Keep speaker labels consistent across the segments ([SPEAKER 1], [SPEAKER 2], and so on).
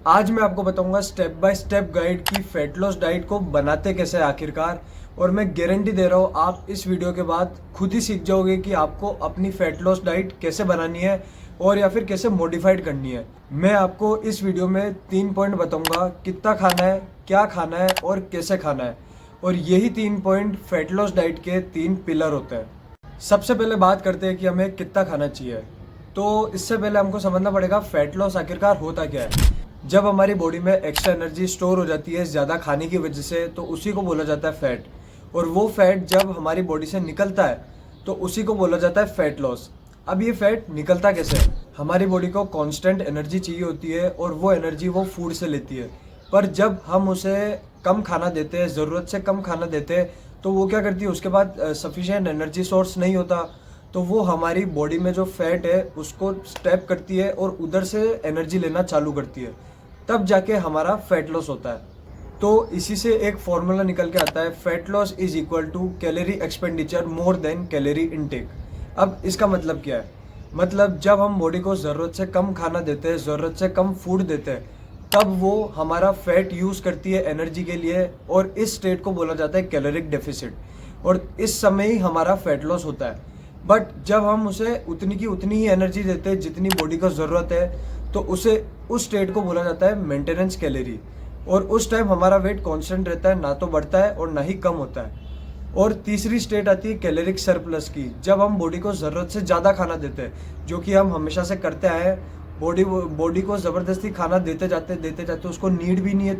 [SPEAKER 1] आज मैं आपको बताऊंगा स्टेप बाय स्टेप गाइड कि फैट लॉस डाइट को बनाते कैसे हैं आखिरकार। और मैं गारंटी दे रहा हूँ आप इस वीडियो के बाद खुद ही सीख जाओगे कि आपको अपनी फैट लॉस डाइट कैसे बनानी है और या फिर कैसे मॉडिफाइड करनी है। मैं आपको इस वीडियो में 3 पॉइंट बताऊंगा, कितना खाना है, क्या खाना है और कैसे खाना है। और यही 3 पॉइंट फैट लॉस डाइट के 3 पिलर होते हैं। सबसे पहले बात करते हैं कि हमें कितना खाना चाहिए। तो इससे पहले हमको समझना पड़ेगा फैट लॉस आखिरकार होता क्या है। जब हमारी बॉडी में एक्स्ट्रा एनर्जी स्टोर हो जाती है ज़्यादा खाने की वजह से, तो उसी को बोला जाता है फैट। और वो फैट जब हमारी बॉडी से निकलता है तो उसी को बोला जाता है फैट लॉस। अब ये फैट निकलता कैसे है? हमारी बॉडी को कांस्टेंट एनर्जी चाहिए होती है और वो एनर्जी वो फूड से लेती है। पर जब हम उसे कम खाना देते हैं, ज़रूरत से कम खाना देते हैं, तो वो क्या करती है, उसके बाद सफिशिएंट एनर्जी सोर्स नहीं होता, तो वो हमारी बॉडी में जो फैट है उसको स्टेप करती है और उधर से एनर्जी लेना चालू करती है। तब जाके हमारा फैट लॉस होता है। तो इसी से एक फॉर्मूला निकल के आता है, fat loss is equal to calorie expenditure more than calorie intake. अब इसका मतलब क्या है? मतलब जब हम बॉडी को ज़रूरत से कम खाना देते हैं, ज़रूरत से कम फूड देते हैं, तब वो हमारा फैट यूज़ करती है एनर्जी के लिए और इस स्टेट को बोला जाता है कैलोरिक डेफिसिट। और इस समय ही हमारा फैट लॉस होता है। बट जब हम उसे उतनी की उतनी ही एनर्जी देते हैं जितनी बॉडी को ज़रूरत है, तो उसे उस स्टेट को बोला जाता है मेंटेनेंस कैलोरी। और उस टाइम हमारा वेट कांस्टेंट रहता है, ना तो बढ़ता है और ना ही कम होता है। और तीसरी स्टेट आती है कैलोरिक सरप्लस की, जब हम बॉडी को ज़रूरत से ज़्यादा खाना देते हैं, जो कि हम हमेशा से करते आए हैं। बॉडी को ज़बरदस्ती खाना देते जाते उसको नीड भी नहीं है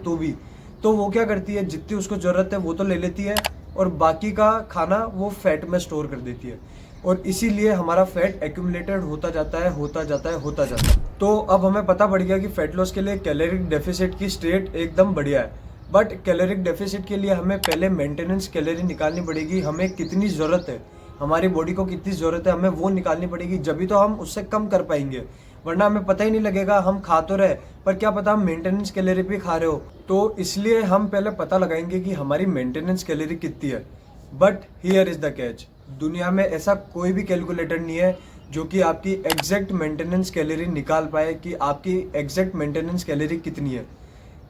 [SPEAKER 1] तो वो क्या करती है, जितनी उसको ज़रूरत है वो तो ले लेती है और बाकी का खाना वो फैट में स्टोर कर देती है। और इसीलिए हमारा फैट एक्यूमुलेटेड होता जाता है। तो अब हमें पता पड़ गया कि फैट लॉस के लिए कैलोरिक डेफिसिट की स्टेट एकदम बढ़िया है। बट कैलोरिक डेफिसिट के लिए हमें पहले मेंटेनेंस कैलोरी निकालनी पड़ेगी। हमें कितनी ज़रूरत है, हमारी बॉडी को कितनी ज़रूरत है, हमें वो निकालनी पड़ेगी। जब तो हम उससे कम कर पाएंगे, वरना हमें पता ही नहीं लगेगा। हम खा तो रहे पर क्या पता हम मेंटेनेंस कैलोरी भी खा रहे हो। तो इसलिए हम पहले पता लगाएंगे कि हमारी मेंटेनेंस कैलोरी कितनी है। But here is the catch, दुनिया में ऐसा कोई भी कैलकुलेटर नहीं है जो कि आपकी एग्जैक्ट मेंटेनेंस कैलोरी निकाल पाए कि आपकी एग्जैक्ट मेंटेनेंस कैलोरी कितनी है।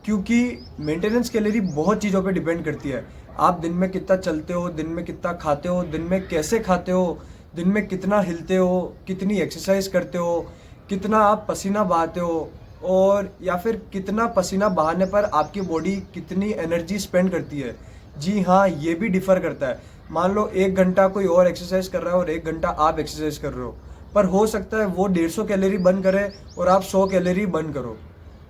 [SPEAKER 1] क्योंकि मेंटेनेंस कैलोरी बहुत चीज़ों पे डिपेंड करती है। आप दिन में कितना चलते हो, दिन में कितना खाते हो, दिन में कैसे खाते हो, दिन में कितना हिलते हो, कितनी एक्सरसाइज करते हो, कितना आप पसीना बहाते हो, और या फिर कितना पसीना बहाने पर आपकी बॉडी कितनी एनर्जी स्पेंड करती है। जी हाँ, ये भी डिफर करता है। मान लो 1 घंटा कोई और एक्सरसाइज कर रहा है और 1 घंटा आप एक्सरसाइज कर रहे हो, पर हो सकता है वो 150 कैलोरी बर्न करे और आप 100 कैलोरी बर्न करो।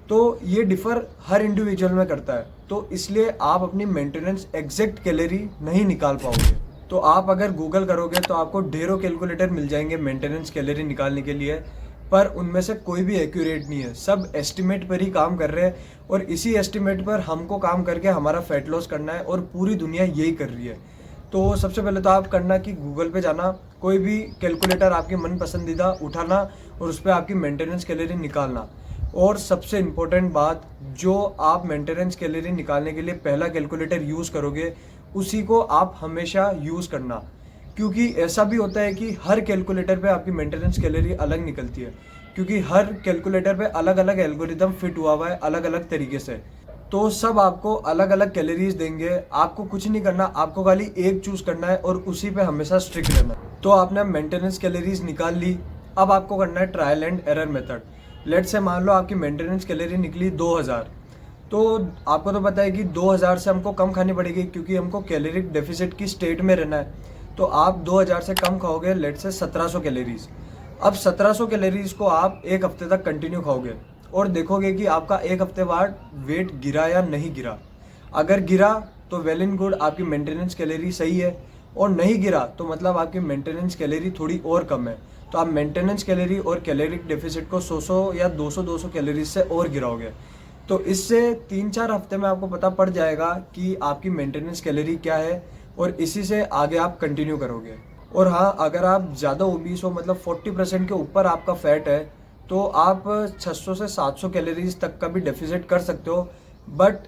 [SPEAKER 1] तो ये डिफर हर इंडिविजुअल में करता है। तो इसलिए आप अपनी मेंटेनेंस एग्जैक्ट कैलोरी नहीं निकाल पाओगे। तो आप अगर गूगल करोगे तो आपको ढेरों कैलकुलेटर मिल जाएंगे मेंटेनेंस कैलोरी निकालने के लिए, पर उनमें से कोई भी एक्यूरेट नहीं है। सब एस्टिमेट पर ही काम कर रहे हैं और इसी एस्टिमेट पर हमको काम करके हमारा फैट लॉस करना है और पूरी दुनिया यही कर रही है। तो सबसे पहले तो आप करना कि गूगल पे जाना, कोई भी कैलकुलेटर आपकी मन पसंदीदा उठाना और उस पर आपकी मेंटेनेंस कैलोरी निकालना। और सबसे इम्पोर्टेंट बात, जो आप मेंटेनेंस कैलोरी निकालने के लिए पहला कैलकुलेटर यूज़ करोगे उसी को आप हमेशा यूज़ करना। क्योंकि ऐसा भी होता है कि हर कैलकुलेटर पे आपकी मेंटेनेंस कैलोरी अलग निकलती है, क्योंकि हर कैलकुलेटर पे अलग अलग एल्गोरिदम फिट हुआ हुआ है अलग अलग तरीके से। तो सब आपको अलग अलग कैलोरीज देंगे। आपको कुछ नहीं करना, आपको खाली एक चूज़ करना है और उसी पे हमेशा स्ट्रिक्ट रहना है। तो आपने मेंटेनेंस कैलोरीज निकाल ली। अब आपको करना है trial and error method. Let's say मान लो आपकी मेंटेनेंस कैलोरी निकली 2000, तो आपको तो पता है कि 2000 से हमको कम खानी पड़ेगी क्योंकि हमको कैलोरिक डेफिसिट की स्टेट में रहना है। तो आप 2000 से कम खाओगे, लेट से 1700 कैलोरीज। अब 1700 कैलोरीज को आप 1 हफ्ते तक कंटिन्यू खाओगे और देखोगे कि आपका 1 हफ्ते बाद वेट गिरा या नहीं गिरा। अगर गिरा तो वेल एंड गुड, आपकी मेंटेनेंस कैलोरी सही है, और नहीं गिरा तो मतलब आपकी मेंटेनेंस कैलोरी थोड़ी और कम है। तो आप मेंटेनेंस कैलोरी और कैलोरिक डेफिसिट को 100 या 200 कैलोरी से और गिराओगे। तो इससे 3-4 हफ्ते में आपको पता पड़ जाएगा कि आपकी मेंटेनेंस कैलोरी क्या है और इसी से आगे आप कंटिन्यू करोगे। और हाँ, अगर आप ज़्यादा ओबीस हो, मतलब 40% के ऊपर आपका फैट है, तो आप 600 से 700 कैलोरीज तक का भी डेफिसिट कर सकते हो। बट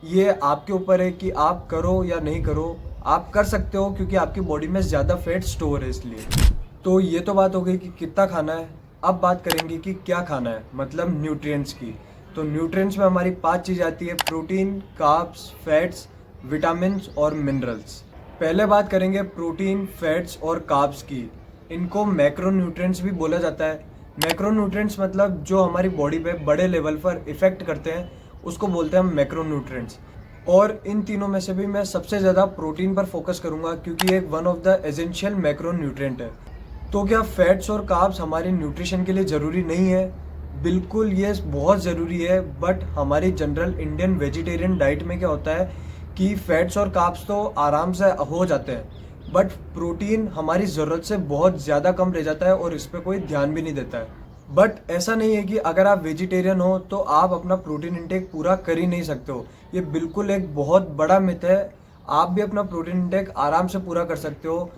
[SPEAKER 1] ये आपके ऊपर है कि आप करो या नहीं करो। आप कर सकते हो क्योंकि आपकी बॉडी में ज़्यादा फैट स्टोर है इसलिए। तो ये तो बात हो गई कि कितना खाना है। अब बात करेंगे कि क्या खाना है, मतलब न्यूट्रिएंट्स की। तो न्यूट्रिएंट्स में हमारी 5 चीज़ आती है: प्रोटीन, कार्ब्स, फैट्स, विटामिन्स और मिनरल्स। पहले बात करेंगे प्रोटीन, फैट्स और कार्ब्स की। इनको मैक्रोन्यूट्रिएंट्स भी बोला जाता है। मैक्रोन्यूट्रिएंट्स मतलब जो हमारी बॉडी पे बड़े लेवल पर इफ़ेक्ट करते हैं उसको बोलते हैं हम मैक्रोन्यूट्रिएंट्स। और इन तीनों में से भी मैं सबसे ज़्यादा प्रोटीन पर फोकस करूँगा क्योंकि एक one of the essential macronutrient है। तो क्या फैट्स और कार्ब्स हमारे न्यूट्रिशन के लिए ज़रूरी नहीं है? बिल्कुल ये बहुत ज़रूरी है, बट हमारी जनरल इंडियन वेजिटेरियन डाइट में क्या होता है कि फैट्स और कार्ब्स तो आराम से हो जाते हैं, बट प्रोटीन हमारी ज़रूरत से बहुत ज़्यादा कम रह जाता है और इस पर कोई ध्यान भी नहीं देता है। बट ऐसा नहीं है कि अगर आप वेजिटेरियन हो तो आप अपना प्रोटीन इंटेक पूरा कर ही नहीं सकते हो। ये बिल्कुल एक बहुत बड़ा मिथ है। आप भी अपना प्रोटीन इंटेक आराम से पूरा कर सकते हो।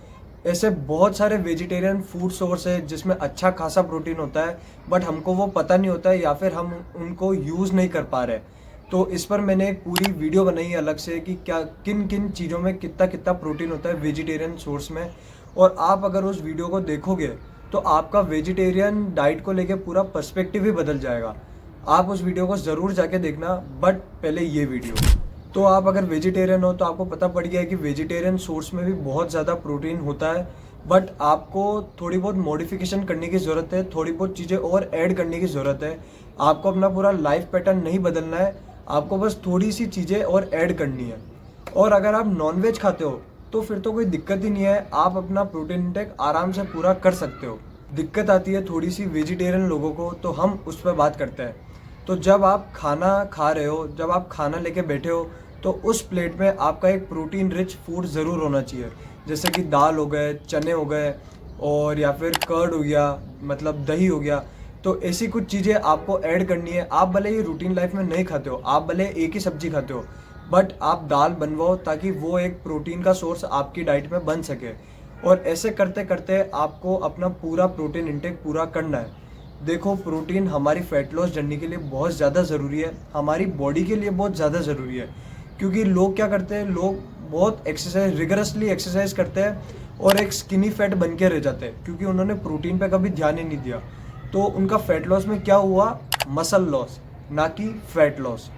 [SPEAKER 1] ऐसे बहुत सारे वेजिटेरियन फूड सोर्स है जिसमें अच्छा खासा प्रोटीन होता है, बट हमको वो पता नहीं होता है या फिर हम उनको यूज़ नहीं कर पा रहे। तो इस पर मैंने एक पूरी वीडियो बनाई है अलग से कि क्या किन किन चीज़ों में कितना कितना प्रोटीन होता है वेजिटेरियन सोर्स में। और आप अगर उस वीडियो को देखोगे तो आपका वेजिटेरियन डाइट को लेके पूरा पर्सपेक्टिव ही बदल जाएगा। आप उस वीडियो को ज़रूर जाके देखना, बट पहले ये वीडियो। तो आप अगर वेजिटेरियन हो तो आपको पता पड़ गया है कि वेजिटेरियन सोर्स में भी बहुत ज़्यादा प्रोटीन होता है, बट आपको थोड़ी बहुत मॉडिफिकेशन करने की ज़रूरत है, थोड़ी बहुत चीज़ें और ऐड करने की ज़रूरत है। आपको अपना पूरा लाइफ पैटर्न नहीं बदलना है, आपको बस थोड़ी सी चीज़ें और ऐड करनी है। और अगर आप नॉनवेज खाते हो तो फिर तो कोई दिक्कत ही नहीं है, आप अपना प्रोटीन इंटेक आराम से पूरा कर सकते हो। दिक्कत आती है थोड़ी सी वेजिटेरियन लोगों को, तो हम उस पर बात करते हैं। तो जब आप खाना खा रहे हो, जब आप खाना लेके बैठे हो, तो उस प्लेट में आपका एक प्रोटीन रिच फूड ज़रूर होना चाहिए, जैसे कि दाल हो गए, चने हो गए, और या फिर कर्ड हो गया, मतलब दही हो गया। तो ऐसी कुछ चीज़ें आपको ऐड करनी है। आप भले ही रूटीन लाइफ में नहीं खाते हो, आप भले एक ही सब्जी खाते हो, बट आप दाल बनवाओ ताकि वो एक प्रोटीन का सोर्स आपकी डाइट में बन सके। और ऐसे करते करते आपको अपना पूरा प्रोटीन इंटेक पूरा करना है। देखो, प्रोटीन हमारी फैट लॉस जर्नी के लिए बहुत ज़्यादा ज़रूरी है, हमारी बॉडी के लिए बहुत ज़्यादा ज़रूरी है। क्योंकि लोग क्या करते हैं, लोग बहुत एक्सरसाइज रिगरसली एक्सरसाइज करते हैं और एक स्किनी फैट बन के रह जाते हैं क्योंकि उन्होंने प्रोटीन पे कभी ध्यान ही नहीं दिया। तो उनका फैट लॉस में क्या हुआ? मसल लॉस, ना कि फैट लॉस।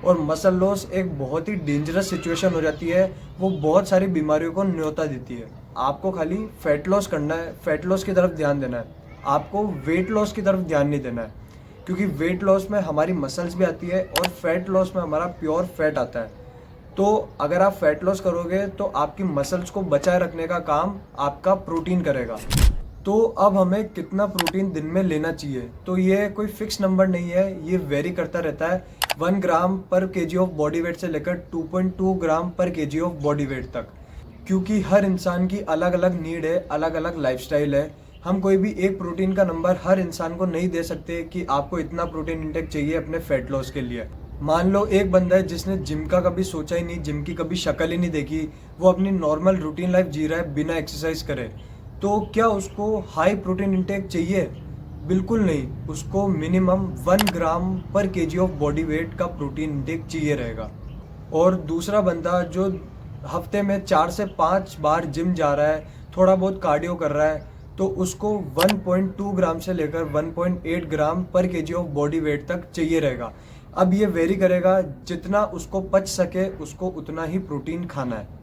[SPEAKER 1] और मसल लॉस एक बहुत ही डेंजरस सिचुएशन हो जाती है, वो बहुत सारी बीमारियों को न्योता देती है। आपको खाली फैट लॉस करना है, फैट लॉस की तरफ ध्यान देना है, आपको वेट लॉस की तरफ ध्यान नहीं देना है। क्योंकि वेट लॉस में हमारी मसल्स भी आती है और फैट लॉस में हमारा प्योर फैट आता है। तो अगर आप फैट लॉस करोगे तो आपकी मसल्स को बचाए रखने का काम आपका प्रोटीन करेगा। तो अब हमें कितना प्रोटीन दिन में लेना चाहिए, तो ये कोई फिक्स नंबर नहीं है, ये वेरी करता रहता है। 1 ग्राम पर केजी ऑफ बॉडी वेट से लेकर 2.2 ग्राम पर केजी ऑफ बॉडी वेट तक, क्योंकि हर इंसान की अलग अलग नीड है, अलग अलग लाइफस्टाइल है। हम कोई भी एक प्रोटीन का नंबर हर इंसान को नहीं दे सकते कि आपको इतना प्रोटीन इंटेक चाहिए अपने फैट लॉस के लिए। मान लो एक बंदा है जिसने जिम का कभी सोचा ही नहीं, जिम की कभी शक्ल ही नहीं देखी, वो अपनी नॉर्मल रूटीन लाइफ जी रहा है बिना एक्सरसाइज करे, तो क्या उसको हाई प्रोटीन इंटेक चाहिए? बिल्कुल नहीं। उसको मिनिमम 1 ग्राम पर केजी ऑफ बॉडी वेट का प्रोटीन इंटेक चाहिए रहेगा। और दूसरा बंदा जो हफ्ते में 4 से 5 बार जिम जा रहा है, थोड़ा बहुत कार्डियो कर रहा है, तो उसको 1.2 ग्राम से लेकर 1.8 ग्राम पर केजी ऑफ बॉडी वेट तक चाहिए रहेगा। अब ये वेरी करेगा, जितना उसको पच सके उसको उतना ही प्रोटीन खाना है।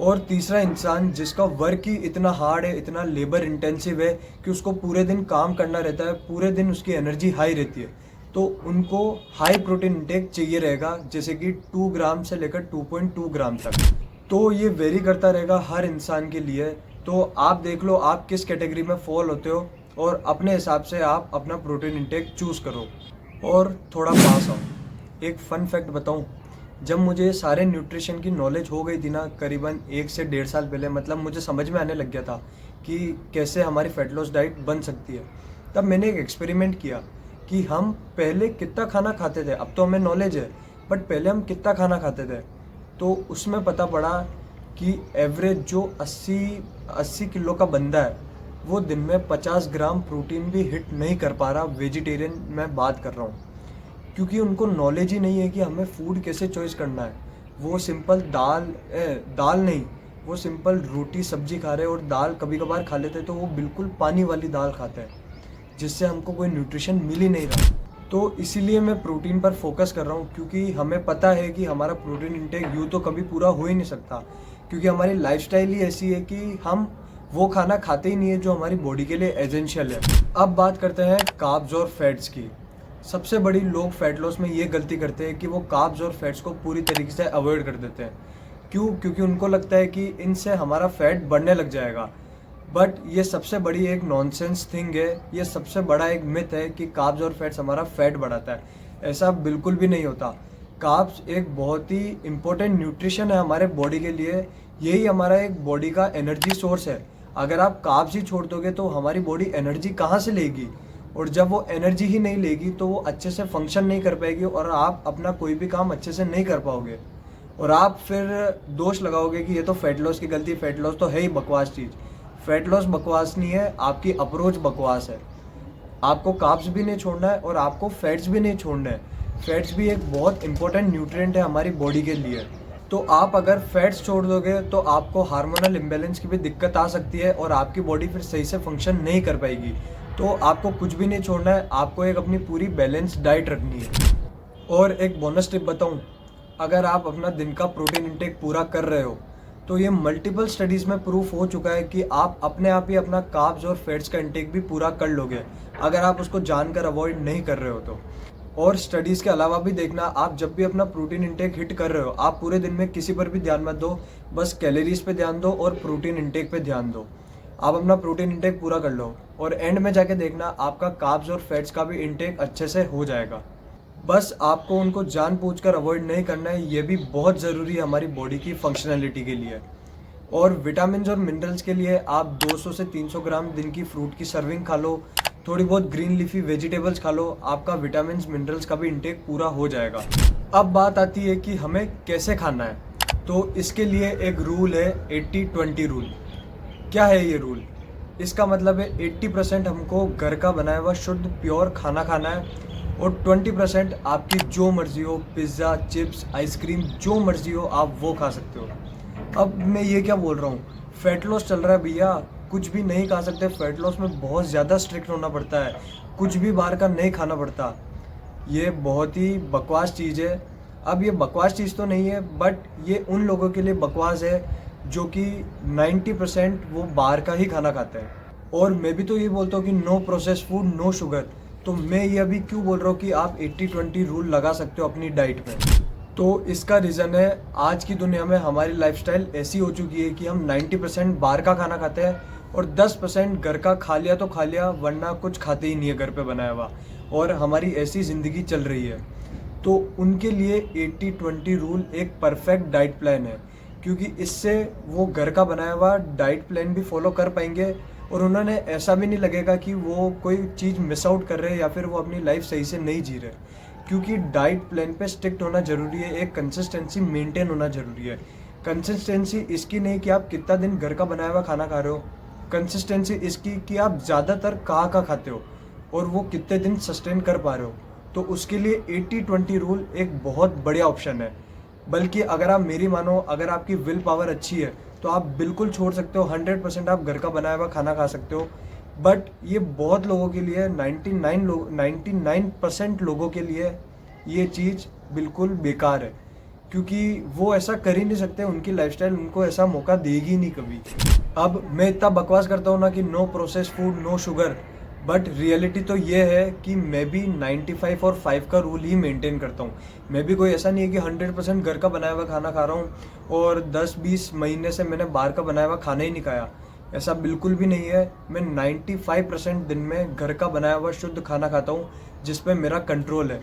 [SPEAKER 1] और तीसरा इंसान जिसका वर्क ही इतना हार्ड है, इतना लेबर इंटेंसिव है कि उसको पूरे दिन काम करना रहता है, पूरे दिन उसकी एनर्जी हाई रहती है, तो उनको हाई प्रोटीन इंटेक चाहिए रहेगा, जैसे कि 2 ग्राम से लेकर 2.2 ग्राम तक। तो ये वेरी करता रहेगा हर इंसान के लिए। तो आप देख लो आप किस कैटेगरी में फॉल होते हो और अपने हिसाब से आप अपना प्रोटीन इंटेक चूज़ करो और थोड़ा पास आओ। एक फ़न फैक्ट बताऊं, जब मुझे सारे न्यूट्रिशन की नॉलेज हो गई थी ना, करीबन 1 से 1.5 साल पहले, मतलब मुझे समझ में आने लग गया था कि कैसे हमारी फैट लॉस डाइट बन सकती है, तब मैंने एक एक्सपेरिमेंट किया कि हम पहले कितना खाना खाते थे। अब तो हमें नॉलेज है, बट पहले हम कितना खाना खाते थे। तो उसमें पता पड़ा कि एवरेज जो 80 किलो का बंदा है, वो दिन में 50 ग्राम प्रोटीन भी हिट नहीं कर पा रहा। वेजिटेरियन मैं बात कर रहा हूँ, क्योंकि उनको नॉलेज ही नहीं है कि हमें फूड कैसे चॉइस करना है। वो सिंपल दाल नहीं, वो सिंपल रोटी सब्जी खा रहे हैं, और दाल कभी कभार खा लेते तो वो बिल्कुल पानी वाली दाल खाते हैं, जिससे हमको कोई न्यूट्रिशन मिल ही नहीं रहा। तो इसीलिए मैं प्रोटीन पर फोकस कर रहा हूँ, क्योंकि हमें पता है कि हमारा प्रोटीन इंटेक यूँ तो कभी पूरा हो ही नहीं सकता, क्योंकि हमारी लाइफस्टाइल ही ऐसी है कि हम वो खाना खाते ही नहीं है जो हमारी बॉडी के लिए एसेंशियल है। अब बात करते हैं कार्ब्स और फैट्स की। सबसे बड़ी लोग फैट लॉस में ये गलती करते हैं कि वो कार्ब्स और फैट्स को पूरी तरीके से अवॉइड कर देते हैं। क्यों? क्योंकि उनको लगता है कि इनसे हमारा फैट बढ़ने लग जाएगा। बट ये सबसे बड़ी एक नॉनसेंस थिंग है, ये सबसे बड़ा एक मिथ है कि कार्ब्स और फैट्स हमारा फैट बढ़ाता है। ऐसा बिल्कुल भी नहीं होता। कार्ब्स एक बहुत ही इम्पोर्टेंट न्यूट्रिशन है हमारे बॉडी के लिए, यही हमारा एक बॉडी का एनर्जी सोर्स है। अगर आप कार्ब्स ही छोड़ दोगे तो हमारी बॉडी एनर्जी कहाँ से लेगी, और जब वो एनर्जी ही नहीं लेगी तो वो अच्छे से फंक्शन नहीं कर पाएगी और आप अपना कोई भी काम अच्छे से नहीं कर पाओगे। और आप फिर दोष लगाओगे कि ये तो फैट लॉस की गलती, फैट लॉस तो है ही बकवास चीज़। फैट लॉस बकवास नहीं है, आपकी अप्रोच बकवास है। आपको कार्ब्स भी नहीं छोड़ना है और आपको फैट्स भी नहीं छोड़ना है। फैट्स भी एक बहुत इंपॉर्टेंट न्यूट्रिएंट है हमारी बॉडी के लिए। तो आप अगर फैट्स छोड़ दोगे तो आपको हार्मोनल इम्बैलेंस की भी दिक्कत आ सकती है और आपकी बॉडी फिर सही से फंक्शन नहीं कर पाएगी। तो आपको कुछ भी नहीं छोड़ना है, आपको एक अपनी पूरी बैलेंस डाइट रखनी है। और एक बोनस टिप बताऊं, अगर आप अपना दिन का प्रोटीन इंटेक पूरा कर रहे हो तो ये मल्टीपल स्टडीज़ में प्रूफ हो चुका है कि आप अपने आप ही अपना कार्ब्स और फैट्स का इंटेक भी पूरा कर लोगे, अगर आप उसको जानकर अवॉइड नहीं कर रहे हो तो। और स्टडीज़ के अलावा भी देखना, आप जब भी अपना प्रोटीन इंटेक हिट कर रहे हो, आप पूरे दिन में किसी पर भी ध्यान मत दो, बस कैलोरीज पे ध्यान दो और प्रोटीन इंटेक पे ध्यान दो। आप अपना प्रोटीन इंटेक पूरा कर लो और एंड में जाके देखना आपका कार्ब्स और फैट्स का भी इंटेक अच्छे से हो जाएगा। बस आपको उनको जानबूझकर अवॉइड नहीं करना है, ये भी बहुत ज़रूरी है हमारी बॉडी की फंक्शनैलिटी के लिए। और विटामिन और मिनरल्स के लिए आप 200 से 300 ग्राम दिन की फ्रूट की सर्विंग खा लो, थोड़ी बहुत ग्रीन लीफी वेजिटेबल्स खा लो, आपका विटामिन मिनरल्स का भी इंटेक पूरा हो जाएगा। अब बात आती है कि हमें कैसे खाना है, तो इसके लिए एक रूल है 80-20 रूल। क्या है ये रूल? इसका मतलब है 80% हमको घर का बनाया हुआ शुद्ध प्योर खाना खाना है और 20% आपकी जो मर्जी हो, पिज़्ज़ा, चिप्स, आइसक्रीम, जो मर्जी हो आप वो खा सकते हो। अब मैं ये क्या बोल रहा हूँ, फैट लॉस चल रहा है भैया, कुछ भी नहीं खा सकते। फैट लॉस में बहुत ज़्यादा स्ट्रिक्ट होना पड़ता है, कुछ भी बाहर का नहीं खाना पड़ता। ये बहुत ही बकवास चीज़ है। अब ये बकवास चीज़ तो नहीं है, बट ये उन लोगों के लिए बकवास है जो कि 90% वो बाहर का ही खाना खाते हैं। और मैं भी तो ये बोलता हूँ कि no process food, no sugar. तो मैं ये अभी क्यों बोल रहा हूँ कि आप 80-20 रूल लगा सकते हो अपनी डाइट में। तो इसका रीज़न है, आज की दुनिया में हमारी लाइफस्टाइल ऐसी हो चुकी है कि हम 90% बाहर का खाना खाते हैं और 10% घर का खा लिया तो खा लिया, वरना कुछ खाते ही नहीं है घर पे बनाया हुआ। और हमारी ऐसी ज़िंदगी चल रही है। तो उनके लिए 80-20 रूल एक परफेक्ट डाइट प्लान है, क्योंकि इससे वो घर का बनाया हुआ डाइट प्लान भी फॉलो कर पाएंगे और उन्होंने ऐसा भी नहीं लगेगा कि वो कोई चीज़ मिस आउट कर रहे हैं या फिर वो अपनी लाइफ सही से नहीं जी रहे। क्योंकि डाइट प्लान पे स्ट्रिक्ट होना ज़रूरी है, एक कंसिस्टेंसी मेंटेन होना ज़रूरी है। कंसिस्टेंसी इसकी नहीं कि आप कितना दिन घर का बनाया हुआ खाना खा रहे हो, कंसिस्टेंसी इसकी कि आप ज़्यादातर कहाँ खाते हो और वो कितने दिन सस्टेन कर पा रहे हो। तो उसके लिए 80-20 रूल एक बहुत बढ़िया ऑप्शन है। बल्कि अगर आप मेरी मानो, अगर आपकी विल पावर अच्छी है तो आप बिल्कुल छोड़ सकते हो, 100% आप घर का बनाया हुआ खाना खा सकते हो। बट ये बहुत लोगों के लिए, 99% लोगों के लिए ये चीज़ बिल्कुल बेकार है, क्योंकि वो ऐसा कर ही नहीं सकते, उनकी लाइफस्टाइल उनको ऐसा मौका देगी नहीं कभी। अब मैं इतना बकवास करता हूँ ना कि no process food, no sugar, but reality तो ये है कि मैं भी 95 और 5 का रूल ही मेंटेन करता हूँ। मैं भी कोई ऐसा नहीं है कि 100% घर का बनाया हुआ खाना खा रहा हूँ और 10-20 महीने से मैंने बाहर का बनाया हुआ खाना ही नहीं खाया, ऐसा बिल्कुल भी नहीं है। मैं 95% दिन में घर का बनाया हुआ शुद्ध खाना खाता हूँ जिस पे मेरा कंट्रोल है।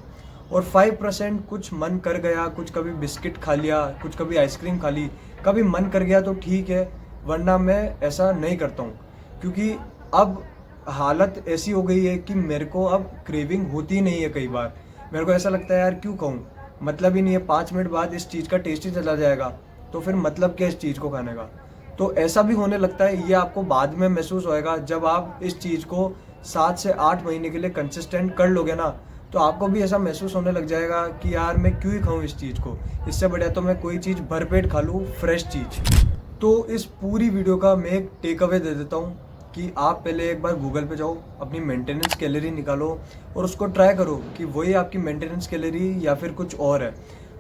[SPEAKER 1] और 5% कुछ मन कर गया, कुछ कभी बिस्किट खा लिया, कुछ कभी आइसक्रीम खा ली, कभी मन कर गया तो ठीक है, वरना मैं ऐसा नहीं करता हूँ। क्योंकि अब हालत ऐसी हो गई है कि मेरे को अब क्रेविंग होती नहीं है। कई बार मेरे को ऐसा लगता है यार क्यों खाऊं, मतलब ही नहीं है, 5 मिनट बाद इस चीज़ का टेस्ट ही चला जाएगा, तो फिर मतलब क्या इस चीज़ को खाने का। तो ऐसा भी होने लगता है। ये आपको बाद में महसूस होएगा जब आप इस चीज़ को 7 से 8 महीने के लिए कंसिस्टेंट कर लोगे ना, तो आपको भी ऐसा महसूस होने लग जाएगा कि यार मैं क्यों ही खाऊं इस चीज़ को, इससे बढ़िया तो मैं कोई चीज़ भरपेट खा लूँ, फ्रेश चीज़। तो इस पूरी वीडियो का मैं एक टेक अवे दे देता हूँ कि आप पहले एक बार गूगल पे जाओ, अपनी मेंटेनेंस कैलोरी निकालो और उसको ट्राई करो कि वही आपकी मेंटेनेंस कैलोरी या फिर कुछ और है।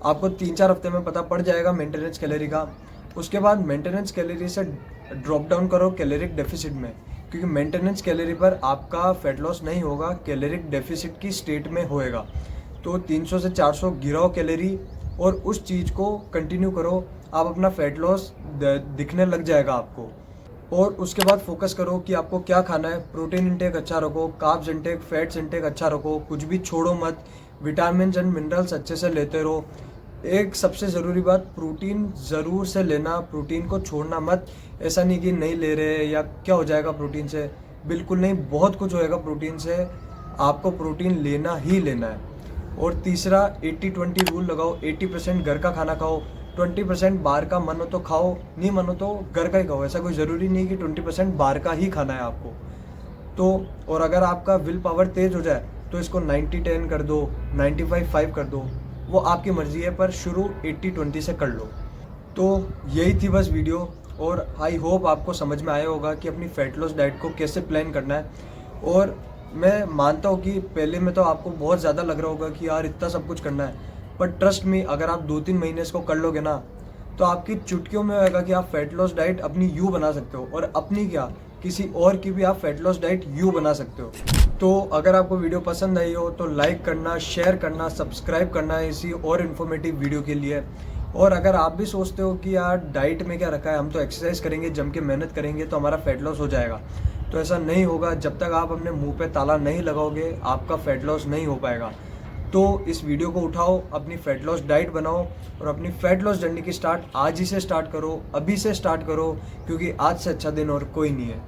[SPEAKER 1] आपको 3-4 हफ्ते में पता पड़ जाएगा मेंटेनेंस कैलोरी का। उसके बाद मेंटेनेंस कैलोरी से ड्रॉप डाउन करो कैलोरिक डेफिसिट में, क्योंकि मेंटेनेंस कैलोरी पर आपका फैट लॉस नहीं होगा, कैलोरिक डेफिसिट की स्टेट में होएगा। तो 300 से 400 गिराओ कैलोरी और उस चीज़ को कंटिन्यू करो, आप अपना फैट लॉस दिखने लग जाएगा आपको। और उसके बाद फोकस करो कि आपको क्या खाना है। प्रोटीन इंटेक अच्छा रखो, कार्ब्स इंटेक, फैट्स इंटेक अच्छा रखो, कुछ भी छोड़ो मत, विटामिन एंड मिनरल्स अच्छे से लेते रहो। एक सबसे ज़रूरी बात, प्रोटीन ज़रूर से लेना, प्रोटीन को छोड़ना मत। ऐसा नहीं कि नहीं ले रहे या क्या हो जाएगा प्रोटीन से, बिल्कुल नहीं, बहुत कुछ होएगा प्रोटीन से। आपको प्रोटीन लेना ही लेना है। और तीसरा 80-20 रूल लगाओ, 80% घर का खाना खाओ, 20% बाहर का, मन हो तो खाओ, नहीं मन हो तो घर का ही खाओ। ऐसा कोई ज़रूरी नहीं कि 20% बाहर का ही खाना है आपको। तो और अगर आपका विल पावर तेज हो जाए तो इसको 90-10 कर दो, 95-5 कर दो, वो आपकी मर्जी है, पर शुरू 80-20 से कर लो। तो यही थी बस वीडियो, और आई होप आपको समझ में आया होगा कि अपनी फैट लॉस डाइट को कैसे प्लान करना है। और मैं मानता हूँ कि पहले में तो आपको बहुत ज़्यादा लग रहा होगा कि यार इतना सब कुछ करना है, पर ट्रस्ट मी, अगर आप 2-3 महीने इसको कर लोगे ना, तो आपकी चुटकियों में होगा कि आप फैट लॉस डाइट अपनी यू बना सकते हो, और अपनी क्या, किसी और की भी आप फैट लॉस डाइट यू बना सकते हो। तो अगर आपको वीडियो पसंद आई हो तो लाइक करना, शेयर करना, सब्सक्राइब करना इसी और इन्फॉर्मेटिव वीडियो के लिए। और अगर आप भी सोचते हो कि यार डाइट में क्या रखा है, हम तो एक्सरसाइज करेंगे, जम के मेहनत करेंगे तो हमारा फैट लॉस हो जाएगा, तो ऐसा नहीं होगा। जब तक आप अपने मुंह पे ताला नहीं लगाओगे आपका फैट लॉस नहीं हो पाएगा। तो इस वीडियो को उठाओ, अपनी फैट लॉस डाइट बनाओ और अपनी फैट लॉस जर्नी की स्टार्ट आज ही से स्टार्ट करो, अभी से स्टार्ट करो, क्योंकि आज से अच्छा दिन और कोई नहीं है।